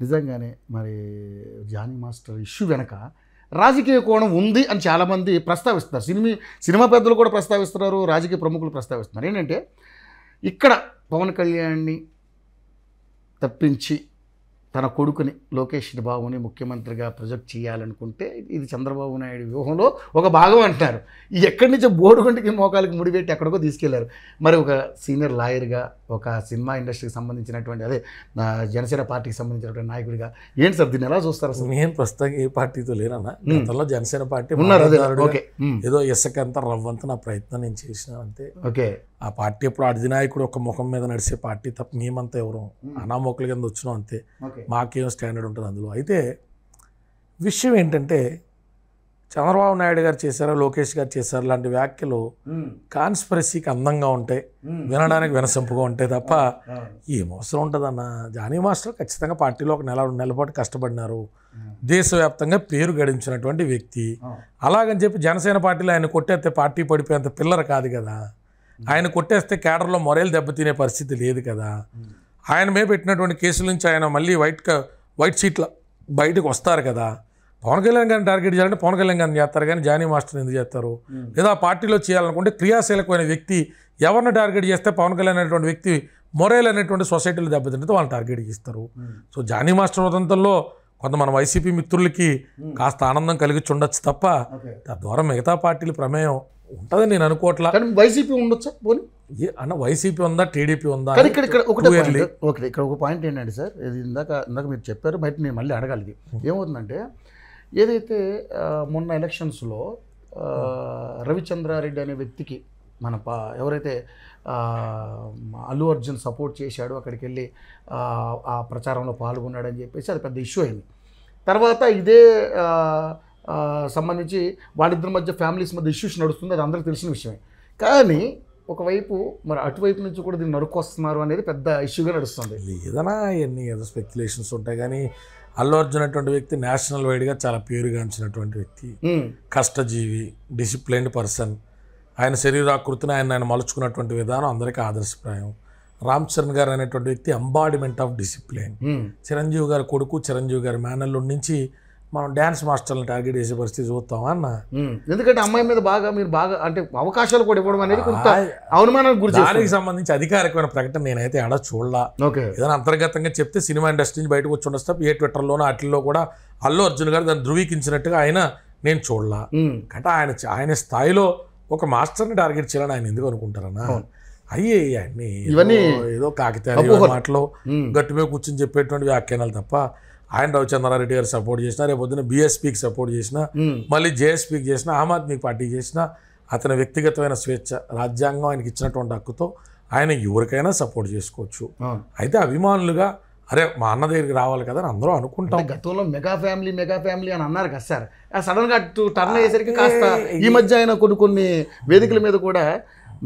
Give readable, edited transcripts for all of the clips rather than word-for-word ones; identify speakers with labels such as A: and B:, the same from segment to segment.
A: నిజంగానే మరి Johnny master issue వెనక రాజకీయ కోణం ఉంది అని చాలామంది ప్రస్తావిస్తున్నారు. సినిమా పెద్దలు కూడా ప్రస్తావిస్తున్నారు, రాజకీయ ప్రముఖులు ప్రస్తావిస్తున్నారు. ఏంటంటే ఇక్కడ పవన్ కళ్యాణ్ని తప్పించి తన కొడుకుని లోకేష్ బాబుని ముఖ్యమంత్రిగా ప్రొజెక్ట్ చేయాలనుకుంటే ఇది చంద్రబాబు నాయుడు వ్యూహంలో ఒక భాగం అంటున్నారు. ఎక్కడి నుంచో బోడుగుంటికి మోకాలకి ముడిపెట్టి ఎక్కడికో తీసుకెళ్లారు. మరి ఒక సీనియర్ లాయర్గా, ఒక సినిమా ఇండస్ట్రీకి సంబంధించినటువంటి అదే జనసేన పార్టీకి సంబంధించినటువంటి నాయకుడిగా ఏంటి సార్ దీన్ని ఎలా చూస్తారు అసలు?
B: నేను ప్రస్తుతం ఏ పార్టీతో లేనన్నా, గతంలో జనసేన పార్టీ
A: ఉన్నారు.
B: ఏదో ఇసుకంత రవ్వంత నా ప్రయత్నం నేను చేసిన అంతే.
A: ఓకే,
B: ఆ పార్టీ ఎప్పుడు అధినాయకుడు ఒక ముఖం మీద నడిచే పార్టీ తప్ప మేమంతా ఎవరు అనామోకుల కింద వచ్చినాం అంతే. మాకేం స్టాండర్డ్ ఉంటుంది అందులో. అయితే విషయం ఏంటంటే చంద్రబాబు నాయుడు గారు చేశారు, లోకేష్ గారు చేశారు లాంటి వ్యాఖ్యలు కాన్స్పిరసీకి అందంగా ఉంటాయి, వినడానికి వినసొంపుగా ఉంటాయి తప్ప ఏం అవసరం ఉంటుందన్న. జానీ మాస్టర్ ఖచ్చితంగా పార్టీలో ఒక నెల 2 నెలల పాటు కష్టపడినారు, దేశవ్యాప్తంగా పేరు గడించినటువంటి వ్యక్తి. అలాగని చెప్పి జనసేన పార్టీలో ఆయన కొట్టేస్తే పార్టీ పడిపోయేంత పిల్లర కాదు కదా. ఆయన కొట్టేస్తే కేడర్లో మొరేలు దెబ్బతినే పరిస్థితి లేదు కదా. ఆయన మీద పెట్టినటువంటి కేసుల నుంచి ఆయన మళ్ళీ వైట్ సీట్ల బయటకు వస్తారు కదా. పవన్ కళ్యాణ్ గారిని టార్గెట్ చేయాలంటే పవన్ కళ్యాణ్ గారిని చేస్తారు కానీ జానీ మాస్టర్ని ఎందుకు చేస్తారు? లేదా పార్టీలో చేయాలనుకుంటే క్రియాశీలకమైన వ్యక్తి ఎవరిని టార్గెట్ చేస్తే పవన్ కళ్యాణ్ అనేటువంటి వ్యక్తి మొరేల్ అనేటువంటి సొసైటీలో దెబ్బతింటే వాళ్ళని టార్గెట్ చేస్తారు. సో జానీ మాస్టర్ ఉదంతంలో కొంత మన వైసీపీ మిత్రులకి కాస్త ఆనందం కలిగి ఉండొచ్చు తప్ప తద్వారా మిగతా పార్టీల ప్రమేయం ఉంటుందని నేను అనుకోవట్లా.
A: వైసీపీ ఉండొచ్చా పోనీ
B: అన్న? వైసీపీ ఉందా, టీడీపీ ఉందా?
A: ఇక్కడ ఒక పాయింట్ ఏంటంటే సార్, ఇది ఇందాక మీరు చెప్పారు, బయట నేను మళ్ళీ అడగాలి. ఏమవుతుందంటే ఏదైతే మొన్న ఎలక్షన్స్లో రవిచంద్రారెడ్డి అనే వ్యక్తికి మన ఎవరైతే అల్లు అర్జున్ సపోర్ట్ చేశాడో అక్కడికి వెళ్ళి ఆ ప్రచారంలో పాల్గొన్నాడని చెప్పేసి అది పెద్ద ఇష్యూ అయింది. తర్వాత ఇదే సంబంధించి వాళ్ళిద్దరి మధ్య ఫ్యామిలీస్ మధ్య ఇష్యూస్ నడుస్తుంది, అది అందరికీ తెలిసిన విషయమే. కానీ ఒకవైపు మరి అటువైపు నుంచి కూడా దీన్ని నరుకొస్తున్నారు అనేది పెద్ద ఇష్యూగా నడుస్తుంది.
B: ఏదైనా ఇవన్నీ ఏదో స్పెక్యులేషన్స్ ఉంటాయి కానీ అల్లు అర్జున్ అటువంటి వ్యక్తి నేషనల్ వైడ్గా చాలా పేరుగాంచినటువంటి వ్యక్తి, కష్టజీవి, డిసిప్లైన్డ్ పర్సన్. ఆయన శరీరాకృతిని ఆయన మలుచుకున్నటువంటి విధానం అందరికీ ఆదర్శప్రాయం. రామ్ చరణ్ గారు అనేటువంటి వ్యక్తి ఎంబాడిమెంట్ ఆఫ్ డిసిప్లైన్. చిరంజీవి గారి కొడుకు, చిరంజీవి గారి మేనల్లుడి నుంచి మనం డ్యాన్స్ మాస్టర్లను టార్గెట్ చేసే పరిస్థితి చూస్తామా అన్న?
A: ఎందుకంటే అమ్మాయి మీద మీరు బాగా అంటే అవకాశాలు కూడా ఇవ్వడం అనేది అవమానానికి గురి.
B: దానికి సంబంధించి అధికారికమైన ప్రకటన నేనైతే ఎడ చూడలా. ఏదైనా అంతర్గతంగా చెప్తే సినిమా ఇండస్ట్రీ నుంచి బయటకు వచ్చి ఉండొచ్చు. ఏ ట్విట్టర్లోనో వాటిల్లో కూడా అల్లు అర్జున్ గారు దాన్ని ధృవీకరించినట్టుగా నేను చూడలా. అంటే ఆయన స్థాయిలో ఒక మాస్టర్ని టార్గెట్ చేయాలని ఆయన ఎందుకు అనుకుంటారన్నా? అయ్యే ఇవన్నీ ఏదో కాకితాళి మాటలో గట్టి మీద కూర్చొని చెప్పేటువంటి వ్యాఖ్యానాలు తప్ప ఆయన రవిచంద్రారెడ్డి గారు సపోర్ట్ చేసినా, రేపు పొద్దున్న బీఎస్పీకి సపోర్ట్ చేసినా, మళ్ళీ జేఎస్పీకి చేసినా, ఆమ్ ఆద్మీ పార్టీకి చేసినా అతని వ్యక్తిగతమైన స్వేచ్ఛ, రాజ్యాంగం ఆయనకి ఇచ్చినటువంటి హక్కుతో ఆయన ఎవరికైనా సపోర్ట్ చేసుకోవచ్చు. అయితే అభిమానులుగా అరే మా అన్న దగ్గరికి రావాలి కదా అని అందరూ అనుకుంటాం.
A: గతంలో మెగా ఫ్యామిలీ అని అన్నారు కదా సార్, సడన్గా టర్న్ అయ్యేసరికి కాస్త ఈ మధ్య ఆయన కొన్ని వేదికల మీద కూడా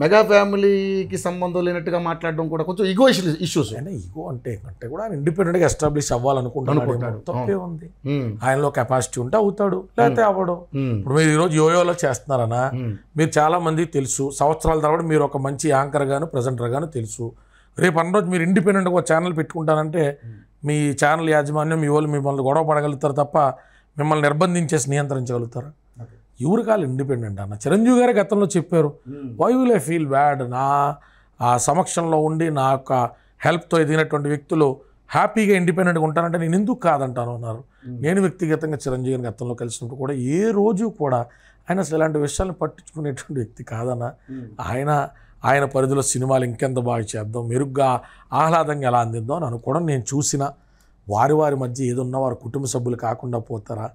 A: మెగా ఫ్యామిలీకి సంబంధం లేనట్టుగా మాట్లాడడం కూడా కొంచెం ఈగో ఇష్యూస్.
B: అంటే ఈగో అంటే కూడా ఆయన ఇండిపెండెంట్గా ఎస్టాబ్లిష్ అవ్వాలనుకుంటున్నాడు. తప్పే ఉంది. ఆయనలో కెపాసిటీ ఉంటే అవుతాడు, లేకపోతే అవ్వడు. ఇప్పుడు మీరు ఈరోజు యోయోలో చేస్తున్నారన్నా, మీరు చాలా మంది తెలుసు, సంవత్సరాల తర్వాత మీరు ఒక మంచి యాంకర్ గాను ప్రజెంటర్ గాను తెలుసు. రేపు అన్నరోజు మీరు ఇండిపెండెంట్గా ఒక ఛానల్ పెట్టుకుంటానంటే మీ ఛానల్ యాజమాన్యం మీ వాళ్ళు మిమ్మల్ని గొడవ పడగలుగుతారు తప్ప మిమ్మల్ని నిర్బంధించేసి నియంత్రించగలుగుతారు. ఎవరు కాదు ఇండిపెండెంట్ అన్న. చిరంజీవి గారే గతంలో చెప్పారు, why will I feel bad, నా ఆ సమక్షంలో ఉండి నా యొక్క హెల్ప్తో ఎదిగినటువంటి వ్యక్తులు హ్యాపీగా ఇండిపెండెంట్గా ఉంటానంటే నేను ఎందుకు కాదంటాను అన్నారు. నేను వ్యక్తిగతంగా చిరంజీవి గారిని గతంలో కలిసినప్పుడు కూడా ఏ రోజు కూడా ఆయన అసలు ఇలాంటి విషయాలను పట్టించుకునేటువంటి వ్యక్తి కాదన్న. ఆయన పరిధిలో సినిమాలు ఇంకెంత బాగా చేద్దాం, మెరుగ్గా ఆహ్లాదంగా ఎలా అందిద్దాం అని అనుకోవడం నేను చూసిన. వారి మధ్య ఏదున్నా వారి కుటుంబ సభ్యులు కాకుండా పోతారా?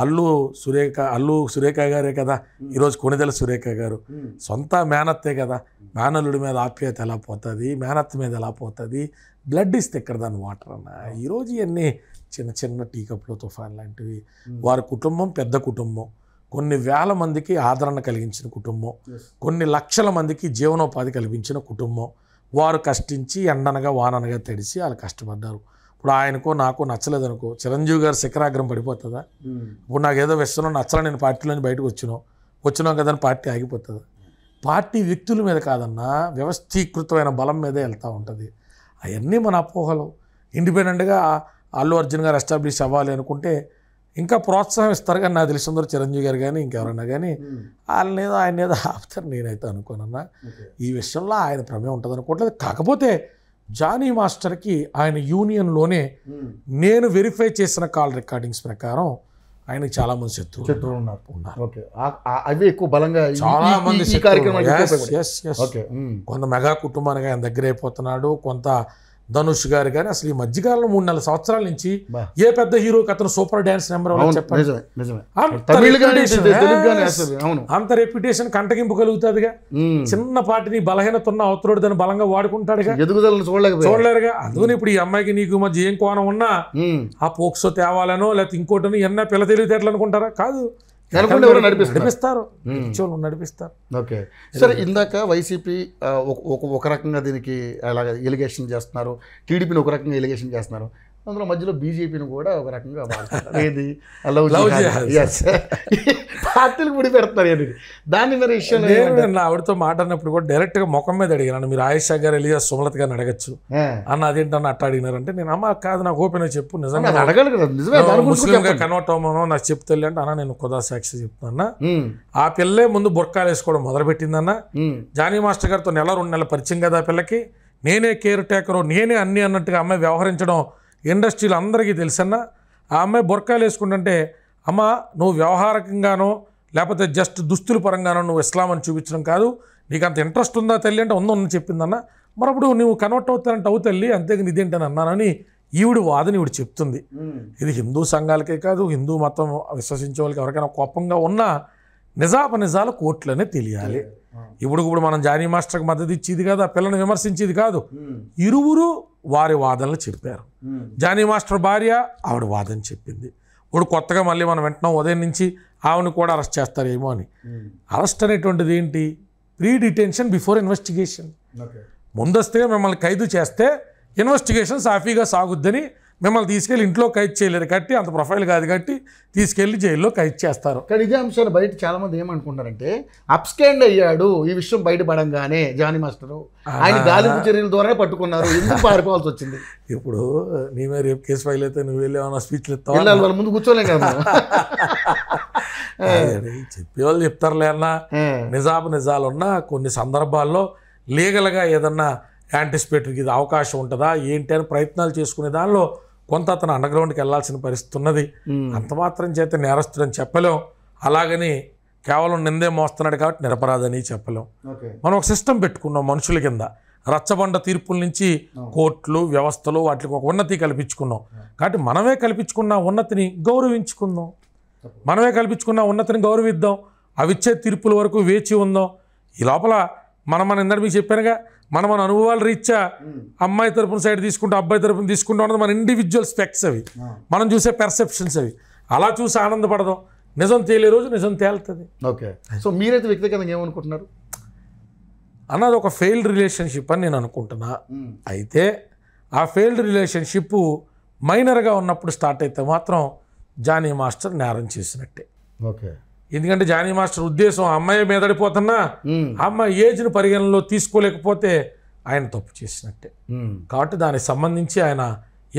B: అల్లు సురేఖ గారే కదా ఈరోజు కొనిదెల సురేఖ గారు, సొంత మేనత్తే కదా. మేనల్లుడి మీద ఆప్యాయత ఎలా పోతుంది, మేనత్త మీద ఎలా పోతుంది, బ్లడ్ ఇస్తే ఎక్కడ దాన్ని వాటర్ అన్న. ఈరోజు ఇవన్నీ చిన్న చిన్న టీ కప్లో తుఫాన్ లాంటివి. వారి కుటుంబం పెద్ద కుటుంబం, కొన్ని వేల మందికి ఆదరణ కలిగించిన కుటుంబం, కొన్ని లక్షల మందికి జీవనోపాధి కల్పించిన కుటుంబం. వారు కష్టించి ఎండనగా వాననగా తడిసి వాళ్ళు కష్టపడ్డారు. ఇప్పుడు ఆయనకో నాకో నచ్చలేదనుకో, చిరంజీవి గారు శిఖరాగ్రం పడిపోతుందా? ఇప్పుడు నాకు ఏదో విషయంలో నచ్చలే, నేను పార్టీలోంచి బయటకు వచ్చినాం కదా అని పార్టీ ఆగిపోతుందా? పార్టీ వ్యక్తుల మీద కాదన్నా, వ్యవస్థీకృతమైన బలం మీదే వెళ్తూ ఉంటుంది. అవన్నీ మన అపోహలు. ఇండిపెండెంట్గా అల్లు అర్జున్ గారు ఎస్టాబ్లిష్ అవ్వాలి అనుకుంటే ఇంకా ప్రోత్సాహం ఇస్తారు. కానీ నాకు తెలిసిందో చిరంజీవి గారు కానీ ఇంకెవరన్నా కానీ ఆయన ఏదో ఆపుతారు నేనైతే అనుకోనన్నా. ఈ విషయంలో ఆయన ప్రమేయం ఉంటుంది అనుకోవట్లేదు. కాకపోతే జానీ మాస్టర్కి ఆయన యూనియన్లోనే నేను వెరిఫై చేసిన కాల్ రికార్డింగ్స్ ప్రకారం ఆయనకి చాలా మంది శత్రువులు
A: ఉన్నారు. అవి ఎక్కువ బలంగా
B: చాలా మంది కొంత మెగా కుటుంబానికి ఆయన దగ్గర అయిపోతున్నాడు. కొంత ధనుష్ గారు కానీ అసలు ఈ మధ్యకాలంలో 3-4 సంవత్సరాల నుంచి ఏ పెద్ద హీరోకి అతను సూపర్ డాన్స్ నెంబర్ చెప్పండి. అంత రెప్యుటేషన్ కంటగింపు కలుగుతుందిగా. చిన్నపాటిని బలహీనత ఉన్న అవతరుడు దాన్ని బలంగా వాడుకుంటాడుగా,
A: ఎదుగుదలను
B: చూడలేరుగా. అందుకని ఇప్పుడు ఈ అమ్మాయికి నీకు మధ్య ఏం కోణం ఉన్నా ఆ పోక్సో తేవాలనో లేకపోతే ఇంకోటనో ఎన్న పిల్ల తెలివితేటలు అనుకుంటారా? కాదు, నడిపిస్తారు.
A: ఓకే సరే, ఇందాక వైసీపీ ఒక రకంగా దీనికి అలాగ ఎలిగేషన్ చేస్తున్నారు, టీడీపీని ఒక రకంగా ఎలిగేషన్ చేస్తున్నారు, అందులో మధ్యలో బీజేపీని కూడా ఒక రకంగా ఏది పార్టీలు ముడి పెడతారు అనేది. దాన్ని మరి విషయం
B: నా ఆవిడతో మాట్లాడినప్పుడు కూడా డైరెక్ట్గా ముఖం మీద అడిగాను. మీరు ఆయేషా గారు ఎలియాస్ సుమలత గారిని అడగచ్చు అన్న, అదేంటన్నా అట్లా అడిగినారంటే నేను అమ్మ కాదు నాకు ఓపెన్ చెప్పు, నిజంగా
A: అడగాలి కదా,
B: ముస్లింగా కన్వర్ట్ అవ్వమనో నాకు చెప్తే అంటే అన్న నేను ఖుదా సాక్షి చెప్తున్నా. ఆ పిల్లే ముందు బుర్కాలు వేసుకోవడం మొదలుపెట్టిందన్న. జానీ మాస్టర్ గారితో 1-2 నెలల పరిచయం కదా ఆ పిల్లకి. నేనే కేర్ టేకరు, నేనే అన్ని అన్నట్టుగా అమ్మాయి వ్యవహరించడం ఇండస్ట్రీలో అందరికీ తెలుసన్నా. ఆ అమ్మాయి బొర్కాలు వేసుకుంటుంటే అమ్మ నువ్వు వ్యవహారకంగానో లేకపోతే జస్ట్ దుస్తుల పరంగానో నువ్వు ఇస్లాం అని చూపించడం కాదు, నీకు అంత ఇంట్రెస్ట్ ఉందా తల్లి అంటే ఉందని చెప్పిందన్న. మరప్పుడు నువ్వు కన్వర్ట్ అవుతానంటే అవు తల్లి, అంతేగాని ఇదేంటని అన్నానని ఈవిడు వాదని ఈవిడ చెప్తుంది. ఇది హిందూ సంఘాలకే కాదు, హిందూ మతం విశ్వసించే వాళ్ళకి ఎవరికైనా కోపంగా ఉన్నా నిజాలు కోర్టులోనే తెలియాలి. ఇప్పుడు మనం జానీ మాస్టర్కి మద్దతు ఇచ్చేది కాదు, ఆ పిల్లని విమర్శించేది కాదు. ఇరువురు వారి వాదనలు చెప్పారు. జానీ మాస్టర్ భార్య ఆవిడ వాదన చెప్పింది. ఇప్పుడు కొత్తగా మళ్ళీ మనం వింటున్నాం ఉదయం నుంచి ఆవిడని కూడా అరెస్ట్ చేస్తారేమో అని. అరెస్ట్ అనేటువంటిది ఏంటి? Pre detention before investigation. ముందస్తుగా మిమ్మల్ని ఖైదు చేస్తే ఇన్వెస్టిగేషన్ సాఫీగా సాగుద్దని మిమ్మల్ని తీసుకెళ్ళి ఇంట్లో ఖైదు చేయలేరు కట్టి, అంత ప్రొఫైల్ కాదు కట్టి తీసుకెళ్లి జైల్లో ఖైదు చేస్తారు.
A: కానీ ఇదే అంశాలు బయట చాలా మంది ఏమనుకుంటారంటే అప్స్కాండ్ అయ్యాడు ఈ విషయం బయటపడంగానే జానీ మాస్టరు, ఆయన గాలింపు చర్యల ద్వారానే పట్టుకున్నారు, ఎందుకు పారిపోవాల్సి వచ్చింది?
B: ఇప్పుడు నీ మీద రేపు కేసు ఫైల్ అయితే నువ్వు వెళ్ళి ఏమన్నా స్పీచ్లు ఇస్తావు,
A: వాళ్ళ ముందు కూర్చోలేం కదా.
B: చెప్పేవాళ్ళు చెప్తారులే అన్న. నిజాలున్నా కొన్ని సందర్భాల్లో లీగల్గా ఏదన్నా యాంటిసిపేటరీకి ఇది అవకాశం ఉంటుందా ఏంటి అని ప్రయత్నాలు చేసుకునే దానిలో కొంత అతను అండర్గ్రౌండ్కి వెళ్లాల్సిన పరిస్థితి ఉన్నది. అంత మాత్రం చేత నేరస్తుడని చెప్పలేం, అలాగని కేవలం నిందే మోస్తున్నాడు కాబట్టి నిరపరాధని చెప్పలేం. మనం ఒక సిస్టమ్ పెట్టుకున్నాం మనుషుల కింద, రచ్చబండ తీర్పుల నుంచి కోర్టులు వ్యవస్థలు వాటికి ఒక ఉన్నతి కల్పించుకున్నాం. కాబట్టి మనమే కల్పించుకున్న ఉన్నతిని గౌరవించుకుందాం, మనమే కల్పించుకున్న ఉన్నతిని గౌరవిద్దాం, అవిచ్చే తీర్పుల వరకు వేచి ఉందాం. ఈ లోపల మన ఇందరు మీకు చెప్పానుగా, మన అనుభవాలు రీత్యా అమ్మాయి తరపున సైడ్ తీసుకుంటూ అబ్బాయి తరపున తీసుకుంటూ ఉన్నది మన ఇండివిజువల్ స్పెక్ట్స్, అవి మనం చూసే పెర్సెప్షన్స్, అవి అలా చూసి ఆనందపడదాం. నిజం తేలే రోజు నిజం తేలుతుంది.
A: ఓకే, సో మీరైతే వ్యక్తిగతంగా ఏమనుకుంటున్నారు?
B: అన్నది ఒక ఫెయిల్డ్ రిలేషన్షిప్ అని నేను అనుకుంటున్నా. అయితే ఆ ఫెయిల్డ్ రిలేషన్షిప్ మైనర్గా ఉన్నప్పుడు స్టార్ట్ అయితే మాత్రం జానీ మాస్టర్ నేరం చేసినట్టే.
A: ఓకే,
B: ఎందుకంటే జానీ మాస్టర్ ఉద్దేశం అమ్మాయి మీదడిపోతున్నా అమ్మాయి ఏజ్ను పరిగణనలో తీసుకోలేకపోతే ఆయన తప్పు చేసినట్టే. కాబట్టి దానికి సంబంధించి ఆయన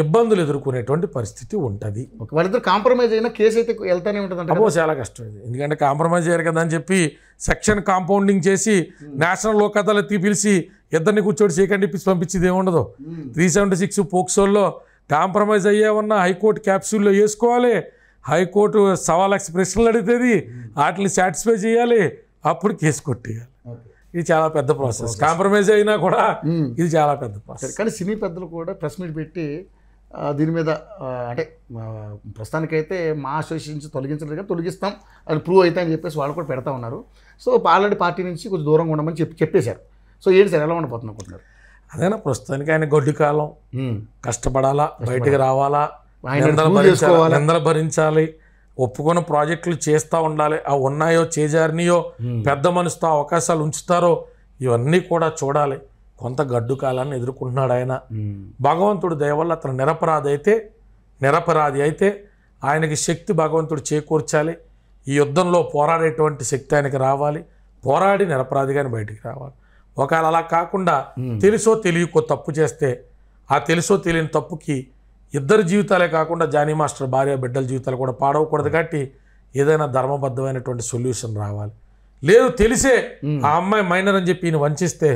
B: ఇబ్బందులు ఎదుర్కొనేటువంటి పరిస్థితి ఉంటుంది.
A: వాళ్ళిద్దరు కాంప్రమైజ్ అయినా కేసు అయితే వెళ్తానే ఉంటుంది.
B: అబ్బో చాలా కష్టం ఇది, ఎందుకంటే కాంప్రమైజ్ అయ్యారు కదా అని చెప్పి సెక్షన్ కాంపౌండింగ్ చేసి నేషనల్ లోక్ అదాలత్ పిలిచి ఇద్దరిని కూర్చోటి చేయకండి పంపించేది ఏముండదు. 376 పోక్సోల్లో కాంప్రమైజ్ అయ్యేవన్నా హైకోర్టు క్యాప్సూల్లో వేసుకోవాలి, హైకోర్టు 1,00,000 ప్రశ్నలు అడుగుతుంది, వాటిని సాటిస్ఫై చేయాలి, అప్పుడు కేసు కొట్టేయాలి. ఇది చాలా పెద్ద ప్రాసెస్. కాంప్రమైజ్ అయినా కూడా ఇది చాలా పెద్ద ప్రాసెస్.
A: కానీ సినీ పెద్దలు కూడా ప్రెస్ మీట్ పెట్టి దీని మీద అంటే ప్రస్తుతానికైతే మా అసోసియేషన్ నుంచి తొలగించలేదు కానీ తొలగిస్తాం అని ప్రూవ్ అవుతాయి అని చెప్పేసి వాళ్ళు కూడా పెడతా ఉన్నారు. సో ఆల్రెడీ పార్టీ నుంచి కొంచెం దూరంగా ఉండమని చెప్పేశారు. సో ఏంటి సార్ ఎలా ఉండబోతున్నారు అనుకుంటున్నారు?
B: అదేనా ప్రస్తుతానికి ఆయన గొడ్డు కాలం, కష్టపడాలా, బయటకు రావాలా, నిందలు భరించాలి, ఒప్పుకున్న ప్రాజెక్టులు చేస్తూ ఉండాలి. ఆ ఉన్నాయో చేజారినాయో పెద్ద మనసుతో అవకాశాలు ఉంచుతారో ఇవన్నీ కూడా చూడాలి. కొంత గడ్డు కాలాన్ని ఎదుర్కొంటున్నాడు ఆయన. భగవంతుడు దయ వల్ల అతను నిరపరాధి అయితే ఆయనకి శక్తి భగవంతుడు చేకూర్చాలి. ఈ యుద్ధంలో పోరాడేటువంటి శక్తి ఆయనకి రావాలి, పోరాడి నిరపరాధిగాని బయటికి రావాలి. ఒకవేళ అలా కాకుండా తెలుసో తెలియకో తప్పు చేస్తే ఆ తెలుసో తెలియని తప్పుకి ఇద్దరు జీవితాలే కాకుండా జానీ మాస్టర్ భార్య బిడ్డల జీవితాలు కూడా పాడవకూడదు. కాబట్టి ఏదైనా ధర్మబద్ధమైనటువంటి సొల్యూషన్ రావాలి. లేదు తెలిసే ఆ అమ్మాయి మైనర్ అని చెప్పి ఈయన వంచిస్తే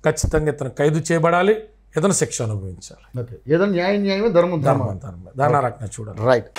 B: ఖచ్చితంగా ఇతను ఖైదు చేయబడాలి, ఇతను శిక్ష అనుభవించాలి.
A: ఏదైనా న్యాయమే ధర్మం
B: దాని రకంగా చూడాలి.
A: రైట్.